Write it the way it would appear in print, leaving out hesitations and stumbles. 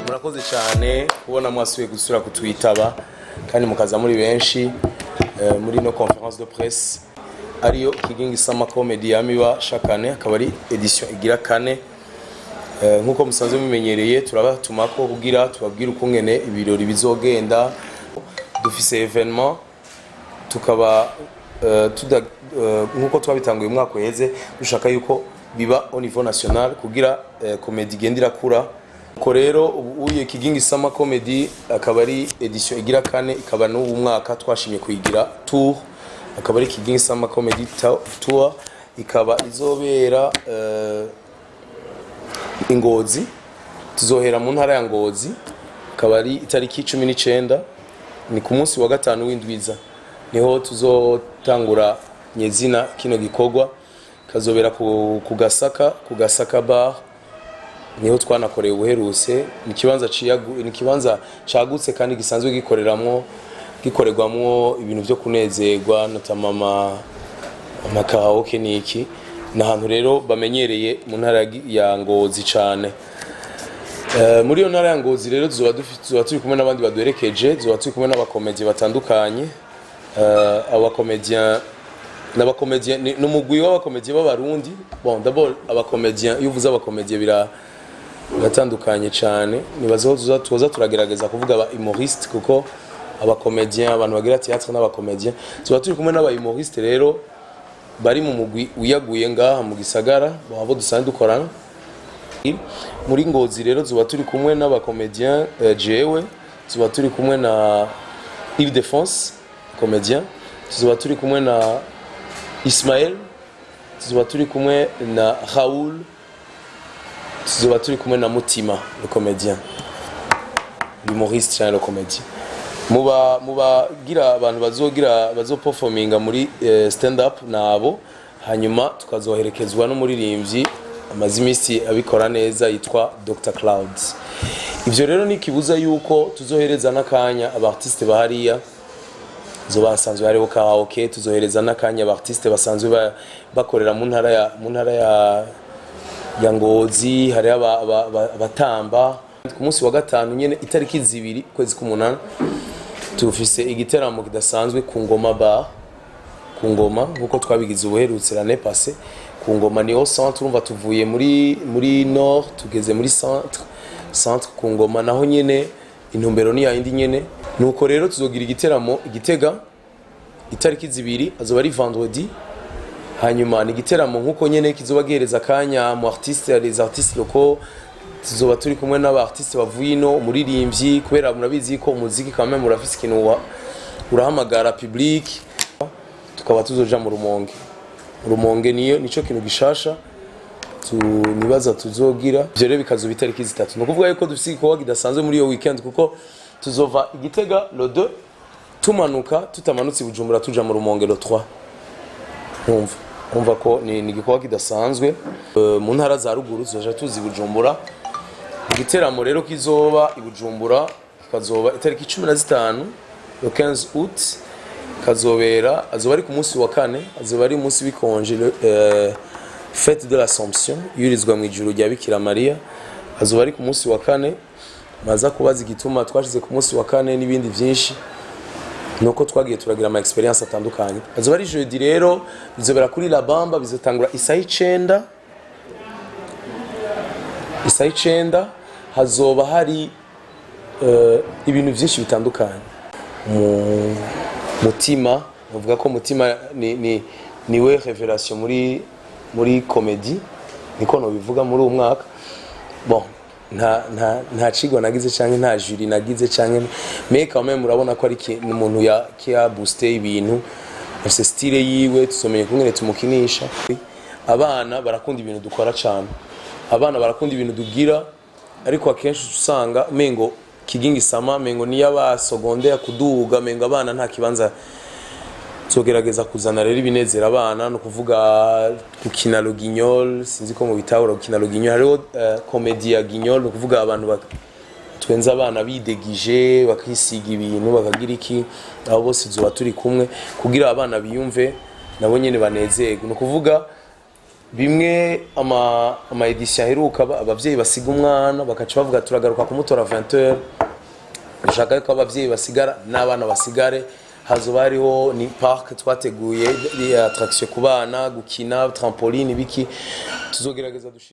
murakoze cyane kubona mwasubiye gusura kutwitaba kandi mukaza muri benshi muri no conférence de presse ariyo Kigingi Sama Comedy yamiba shakane akaba ari edition igira kane. Nkuko musanzwe mumenyereye turabatuma ko kugira tubabwira ukungene ibirori bizogenda, dufise evenement tukaba nkuko twabitanguye umwaka uheze dushaka yuko biba au niveau national kugira comedy gendira kura. Ko rero uye Kigingi Sama Comedy akaba ari edition igira kane, ikaba n'ubu mwaka twashimye kuyigira tour, akaba ari Kigingi Sama Comedy tour, ikaba izobera Ingozi, tuzohera mu ntara ya Ngozi, akaba ari itariki 19 ni ku munsi wa gatanu w'indwiza niho tuzotangura nyezina kino gikorwa, kazobera ku Gasaka bar, niho twanakoreye ubuheruse. Ni kibanza cagutse kandi gisanzwe gikorerwamwo ibintu byo kunezerwa notamama amakaoke niki, n'ahantu rero bamenyereye mu ntara ya Ngozi cyane. Muri iyo ntara ya Ngozi rero tuzoba turi kumwe n'abandi baduherekeje, tuzoba turi kumwe n'abakomedi batandukanye, n'abakomedi n'umugwi w'abakomedi b'abarundi. Bon d'abord abakomedi, iyo uvuze abakomedi biratandukanye cyane, nibazo tuza turagerageza kuvuga aba humoriste kuko abakomedi abantu bagira théâtre n'abakomedi, tuzoba turi kumwe n'aba humoriste rero bari mu mugwi uyaguye ngaha mu gisagara abo dusanzwe dukorana. Muri Ngozi rero tuzoba turi kumwe n'abakomedien, jewe tuzoba turi kumwe na Ile Defense comédien, tuzoba turi kumwe na Ismaël, tuzoba turi kumwe na Raoul, tuzoba turi kumwe na Mutima le comédien, l'humoriste cyane le comédien. Muba gira abantu bazo performinga muri stand up nabo, hanyuma tukazoherekezwa n'umuririmbyi amazimisi abikora neza yitwa Dr Clouds. Ivyo rero ni kibuza yuko tuzohereza nakanya abartiste bahariya zobasanzwe hariho karaoke, tuzohereza nakanya abartiste basanzwe bakorera mu ntara ya Ngozi, hari abatamba. Ku munsi wa gatanu nyene itariki 2 kwezi k'umunani tufise igiteramo kidasanzwe ku Ngoma bar, ku Ngoma nkuko twabigize ubuherutse l'année passée. Ku Ngoma ni au centre, urumva tuvuye muri nord tugeze muri centre ku Ngoma, naho nyene intumbero ni yindi nyene. Nuko rero tuzogira igiteramo Igitega itariki 2 azoba ari vendredi, hanyuma ni igiteramo nkuko nyene kizoba gihereza kanya mu les artistes locaux, tuzoba turi kumwe n'abartiste bavuye ino, umuririmbyi, kubera murabizi ko umuziki kamwe murafise ikintu urahamagara public. Tukaba tuzoja mu Rumonge nico kintu gishasha nibaza tuzogira. Ivyo rero bikazoba itariki 3, no kuvuga yuko dufise igikorwa kidasanzwe muri iyo weekend kuko tuzova Igitega le 2 tumanuka, tutamanutse Bujumbura tuja mu Rumonge le 3. Umva ko ni igikorwa kidasanzwe. Mu ntara za ruguru tuzaja tuzi Bujumbura. Igiteramo rero kizoba i Bujumbura kazoba itariki 15 le 15 août, azoba ari ku munsi wa kane, azoba ari umunsi w'ikonje, fête de l'Assomption yurizwa mu ijuru rya Bikira Maria, azoba ari ku munsi wa kane. Maza kubaza igituma twashize ku munsi wa kane n'ibindi byinshi, nuko twagiye turagira ama experience atandukanye. Azoba ari jeudi rero, bizobera kuri La Bamba, bizotangura isaha 9 hazoba hari ibintu byinshi bitandukanye. Mutima uvuga ko Mutima niwe révélation muri comédie, niko no bivuga muri uwo mwaka. Bon nta cigwa nagize canke nta jury nagize canke, mais quand même urabona ko ari umuntu ya booster ibintu, afise style yiwe, tusomenye kungene tumukinisha. Abana barakunda ibintu dukora cyane, abana barakunda ibintu dugira, ariko akenshi usanga mengo Kigingi Sama mengo niya ba secondaire kuduga, mengo abana nta kibanza zogerageza kuzana rero ibinezera abana, no kuvuga gukina le guignol, sinzi ko mu bitahura gukina le guignol, hariho comédie ya guignol, no kuvuga abantu twenza abana bidegije bakisiga ibintu bakagira iki, abo bose tuzoba turi kumwe kugira abana biyumve nabo nyene banezerwe. No kuvuga bimwe ama edition aheruka abavyeyi basiga umwana bakaca bavuga turagaruka kumutora 20h dushaka ko abavyeyi basigara n'abana basigare hazoba hariho ni park twateguye attraction ku bana gukina trampoline biki tuzogerageza